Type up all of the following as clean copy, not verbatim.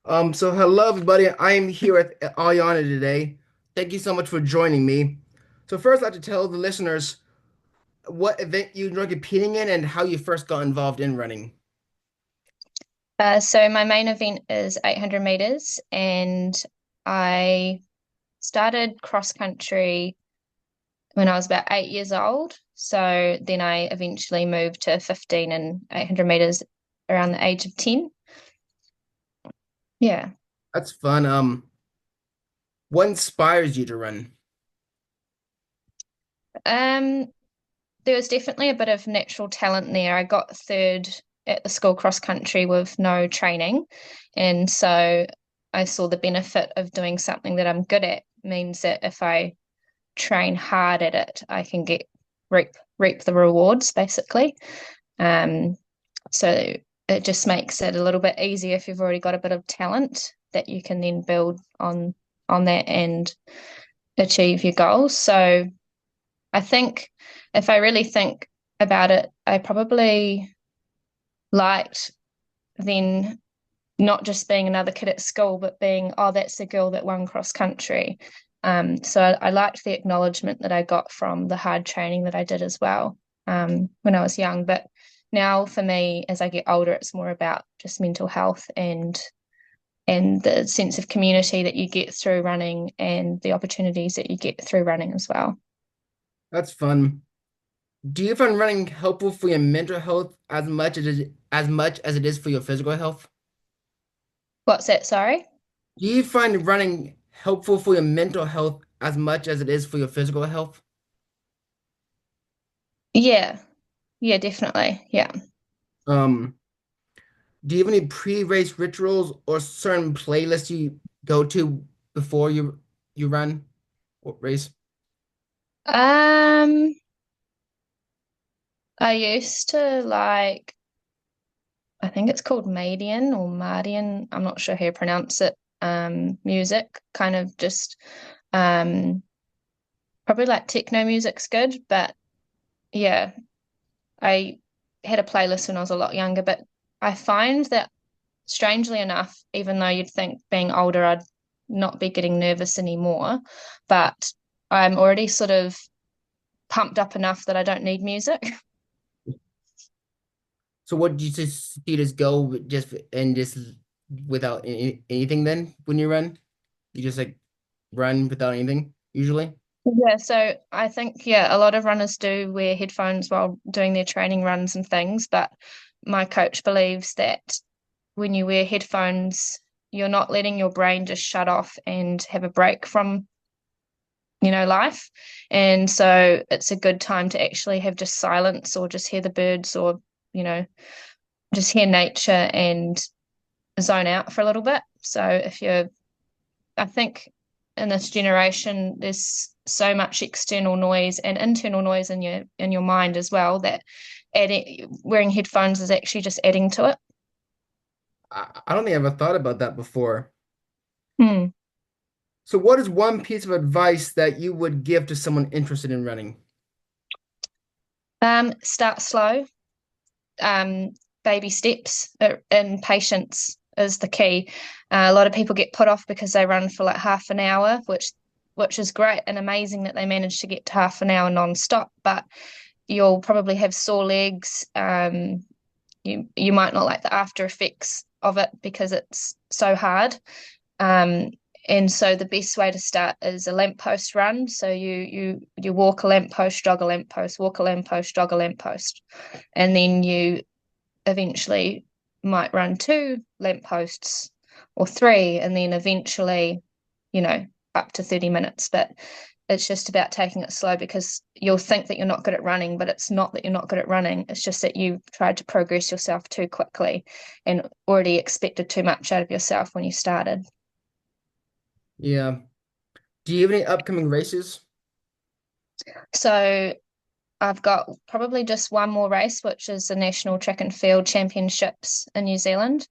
So hello everybody. I am here at Ariana today. Thank you so much for joining me. So first, I'd like to tell the listeners what event you enjoy competing in and how you first got involved in running. So my main event is 800 meters, and I started cross country when I was about 8 years old. So then I eventually moved to 15 and 800 meters around the age of 10. Yeah. That's fun. What inspires you to run? Um, there was definitely a bit of natural talent there. I got third at the school cross country with no training. And so I saw the benefit of doing something that I'm good at means that if I train hard at it, I can get reap the rewards basically. Um, so it just makes it a little bit easier if you've already got a bit of talent that you can then build on that and achieve your goals. So I think if I really think about it, I probably liked then not just being another kid at school, but being, oh, that's the girl that won cross country. So I liked the acknowledgement that I got from the hard training that I did as well when I was young. But now for me, as I get older, it's more about just mental health and the sense of community that you get through running and the opportunities that you get through running as well. That's fun. Do you find running helpful for your mental health as it is for your physical health? What's that? Sorry. Do you find running helpful for your mental health as much as it is for your physical health? Yeah, yeah, definitely. Yeah. Um, Do you have any pre-race rituals or certain playlists you go to before you run or race? Um, I used to like I think it's called Madian or Mardian. I'm not sure how you pronounce it. Music, kind of just um, probably like techno music's good, but yeah, I had a playlist when I was a lot younger, but I find that strangely enough, even though you'd think being older I'd not be getting nervous anymore, but I'm already sort of pumped up enough that I don't need music. So what do you just do, you just go just without anything then when you run? You just like run without anything usually? Yeah, so I think, yeah, a lot of runners do wear headphones while doing their training runs and things, but my coach believes that when you wear headphones, you're not letting your brain just shut off and have a break from, life. And so it's a good time to actually have just silence or just hear the birds or, you know, just hear nature and zone out for a little bit. So I think in this generation, there's so much external noise and internal noise in your mind as well that wearing headphones is actually just adding to it. I don't think I ever thought about that before. Hmm. So what is one piece of advice that you would give to someone interested in running? Start slow. Um, Baby steps and patience is the key. A lot of people get put off because they run for like half an hour, which is great and amazing that they manage to get to half an hour non-stop, but you'll probably have sore legs. You might not like the after effects of it because it's so hard. Um, and so the best way to start is a lamppost run. So you walk a lamppost, jog a lamppost, walk a lamppost, jog a lamppost, and then you eventually might run two lampposts or three, and then eventually, you know, up to 30 minutes. But it's just about taking it slow because you'll think that you're not good at running, but it's not that you're not good at running. It's just that you tried to progress yourself too quickly and already expected too much out of yourself when you started. Yeah. Do you have any upcoming races? So I've got probably just one more race, which is the National Track and Field Championships in New Zealand.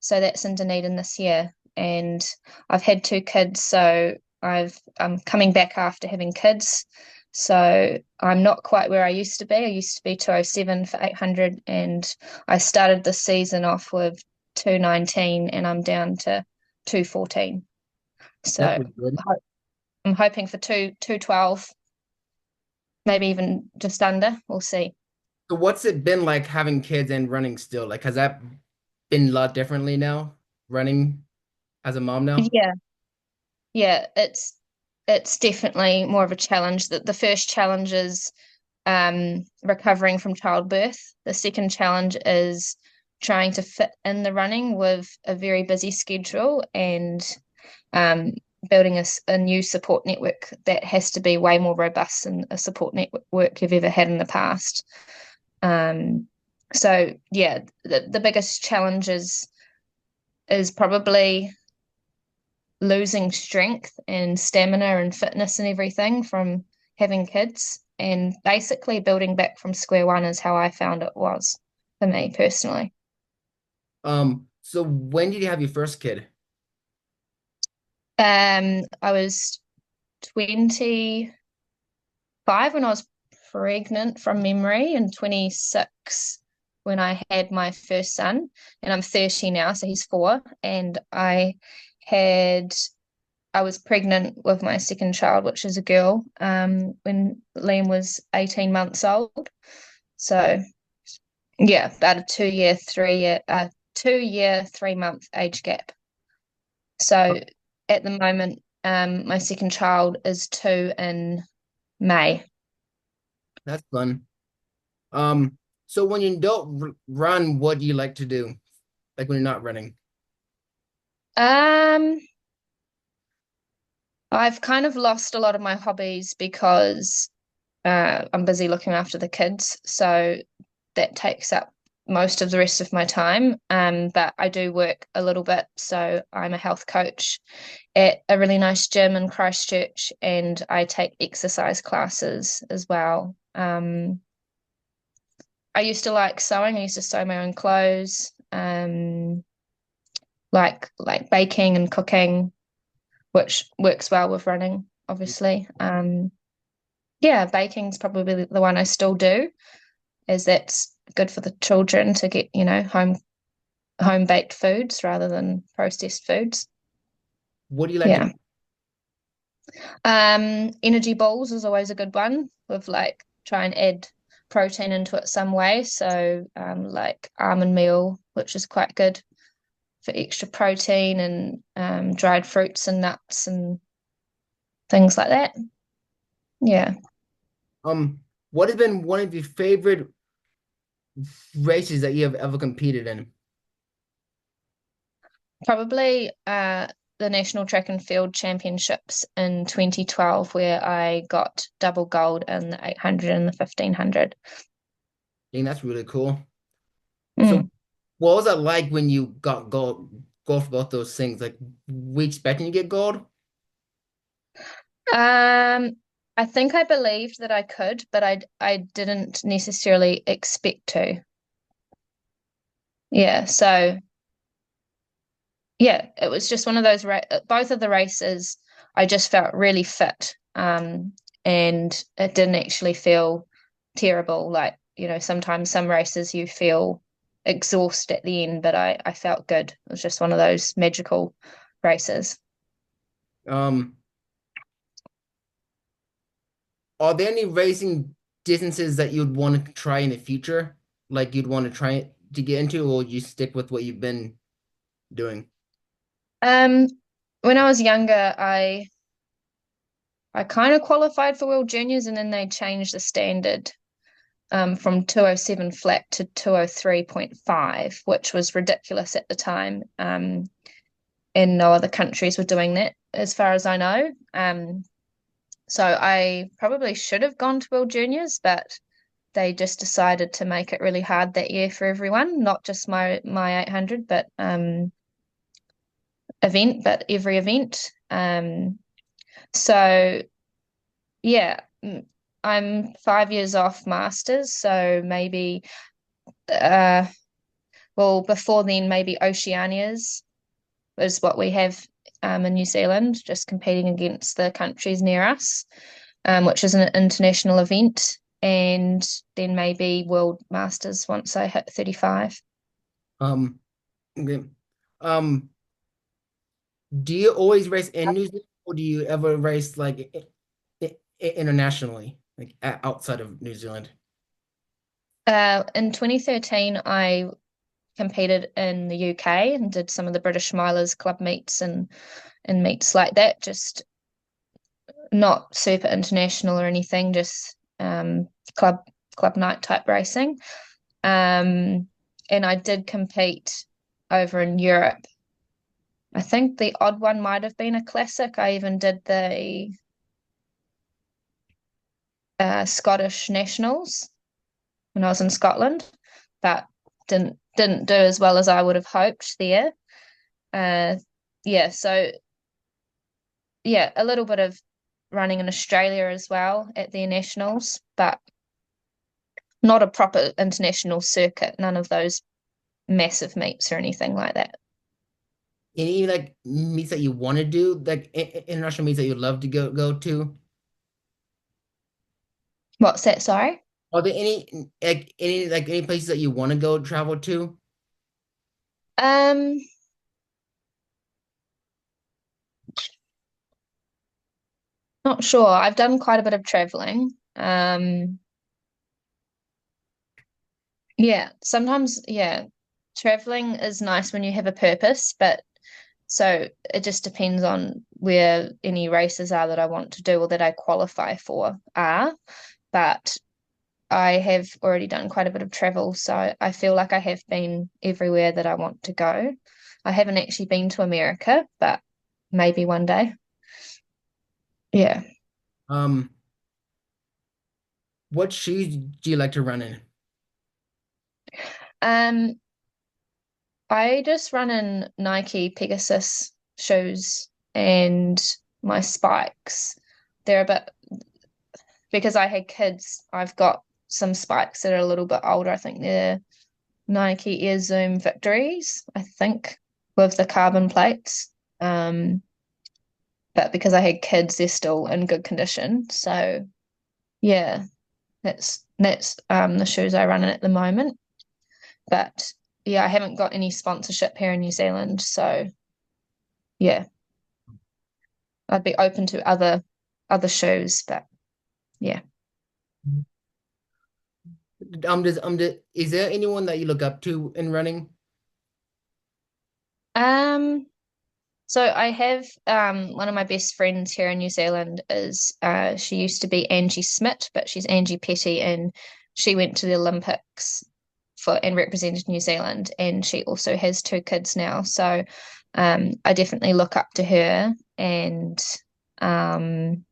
So that's in Dunedin this year. And I've had two kids, so I'm coming back after having kids. So I'm not quite where I used to be. I used to be 207 for 800, and I started the season off with 219, and I'm down to 2:14. That's So pretty good. I'm hoping for 2:12, maybe even just under. We'll see. So what's it been like having kids and running still? Like, has that been a lot differently now, running as a mom now? Yeah, yeah, it's definitely more of a challenge. That the first challenge is recovering from childbirth. The second challenge is trying to fit in the running with a very busy schedule and um, building a new support network that has to be way more robust than a support network you've ever had in the past. Um, so yeah, the biggest challenge is probably losing strength and stamina and fitness and everything from having kids, and basically building back from square one is how I found it was for me personally. So when did you have your first kid? I was 25 when I was pregnant from memory, and 26 when I had my first son, and I'm 30 now, so he's 4. And had I was pregnant with my second child, which is a girl, when Liam was 18 months old. So yeah, about a 2-year, 3-month age gap. So at the moment, my second child is 2 in May. That's fun. Um, so when you don't run, what do you like to do? Like when you're not running? Um, I've kind of lost a lot of my hobbies because I'm busy looking after the kids. So that takes up most of the rest of my time. But I do work a little bit. So I'm a health coach at a really nice gym in Christchurch, and I take exercise classes as well. I used to like sewing. I used to sew my own clothes, like baking and cooking, which works well with running, obviously. Yeah, baking's probably the one I still do, as that's good for the children to get, home baked foods rather than processed foods. What do you like to Yeah. Energy balls is always a good one with like try and add protein into it some way. So like almond meal, which is quite good for extra protein, and dried fruits and nuts and things like that. Yeah. what has been one of your favorite races that you have ever competed in? Probably the National Track and Field Championships in 2012, where I got double gold in the 800 and the 1500. I think that's really cool. So Mm. what was that like when you got gold for both those things? Like, we expecting you to get gold? Um, I think I believed that I could, but I didn't necessarily expect to. Yeah, so yeah, it was just one of those both of the races I just felt really fit. And it didn't actually feel terrible. Like, sometimes some races you feel exhausted at the end, but I felt good. It was just one of those magical races. Um, are there any racing distances that you'd want to try in the future? Like you'd want to try to get into, or you stick with what you've been doing? Um, when I was younger, I kind of qualified for World Juniors, and then they changed the standard from 207 flat to 203.5, which was ridiculous at the time. And no other countries were doing that, as far as I know. So I probably should have gone to World Juniors, but they just decided to make it really hard that year for everyone, not just my 800, but every event. So yeah, I'm 5 years off masters, so maybe uh well, before then maybe Oceanias is what we have in New Zealand, just competing against the countries near us, which is an international event, and then maybe World Masters once I hit 35. Um, okay. Um, Do you always race in New Zealand, or do you ever race like internationally, like outside of New Zealand? In 2013, I competed in the UK and did some of the British Milers club meets and meets like that, just not super international or anything, just club club night type racing. And I did compete over in Europe. I think the odd one might have been a classic. I even did the Scottish Nationals when I was in Scotland, but didn't do as well as I would have hoped there. Uh, yeah, so yeah, a little bit of running in Australia as well at their nationals, but not a proper international circuit. None of those massive meets or anything like that. Any like meets that you want to do, like international meets that you'd love to go to? What's that? Sorry. Are there any places that you want to go travel to? Um, Not sure. I've done quite a bit of traveling. Yeah, sometimes, yeah, traveling is nice when you have a purpose, but so it just depends on where any races are that I want to do or that I qualify for are. But I have already done quite a bit of travel, so I feel like I have been everywhere that I want to go. I haven't actually been to America, but maybe one day. Yeah. Um, what shoes do you like to run in? Um, I just run in Nike Pegasus shoes and my spikes. They're a bit because I had kids, I've got some spikes that are a little bit older. I think they're Nike Air Zoom Victories, I think, with the carbon plates. But because I had kids, they're still in good condition. So yeah, that's the shoes I run in at the moment. But yeah, I haven't got any sponsorship here in New Zealand. So yeah, I'd be open to other shoes, but yeah. Is there anyone that you look up to in running? Um, so I have one of my best friends here in New Zealand is she used to be Angie Smith, but she's Angie Petty and she went to the Olympics for and represented New Zealand and she also has two kids now. So I definitely look up to her and um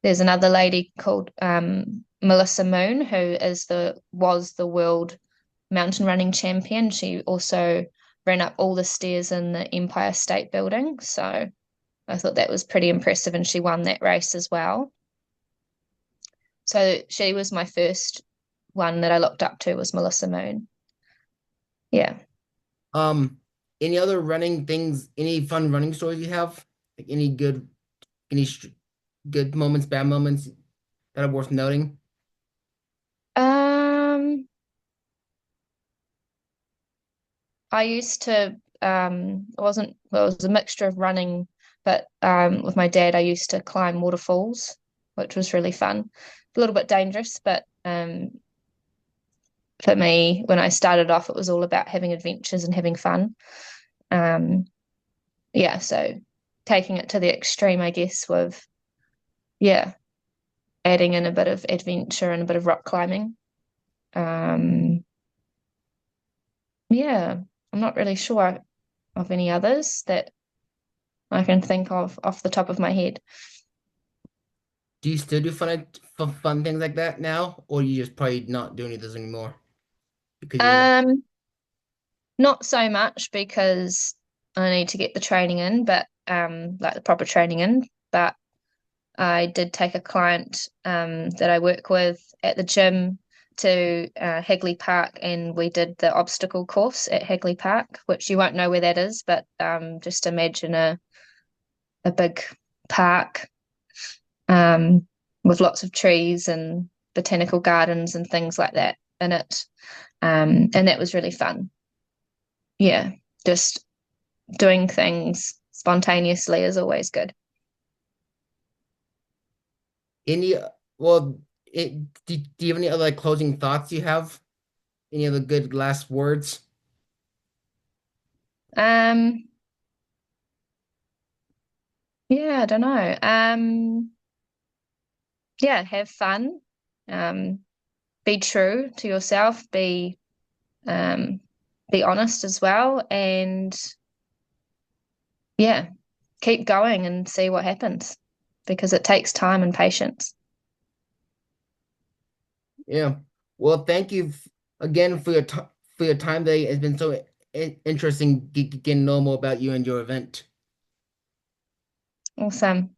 there's another lady called Melissa Moon who is the was the world mountain running champion. She also ran up all the stairs in the Empire State Building. So I thought that was pretty impressive, and she won that race as well. So she was my first one that I looked up to was Melissa Moon. Yeah. Um, any other running things? Any fun running stories you have? Like any good moments, bad moments that are worth noting? Um, I used to it wasn't well, it was a mixture of running, but with my dad I used to climb waterfalls, which was really fun. A little bit dangerous, but for me, when I started off, it was all about having adventures and having fun. Um, yeah, so taking it to the extreme, I guess, with yeah, adding in a bit of adventure and a bit of rock climbing. Um, yeah, I'm not really sure of any others that I can think of off the top of my head. Do you still do fun things like that now, or you just probably not do any of those anymore because you're not? Um, Not so much because I need to get the training in, but like the proper training in. But I did take a client that I work with at the gym to Hagley Park, and we did the obstacle course at Hagley Park, which you won't know where that is, but just imagine a big park with lots of trees and botanical gardens and things like that in it. And that was really fun. Yeah, just doing things spontaneously is always good. Any, well, do you have any other like closing thoughts you have? Any other good last words? Um, yeah, I don't know. Yeah, have fun. Um, be true to yourself. Um, be honest as well, and yeah, keep going and see what happens because it takes time and patience. Yeah. Well, thank you again for your for your time today. It's been so interesting getting to know more about you and your event. Awesome.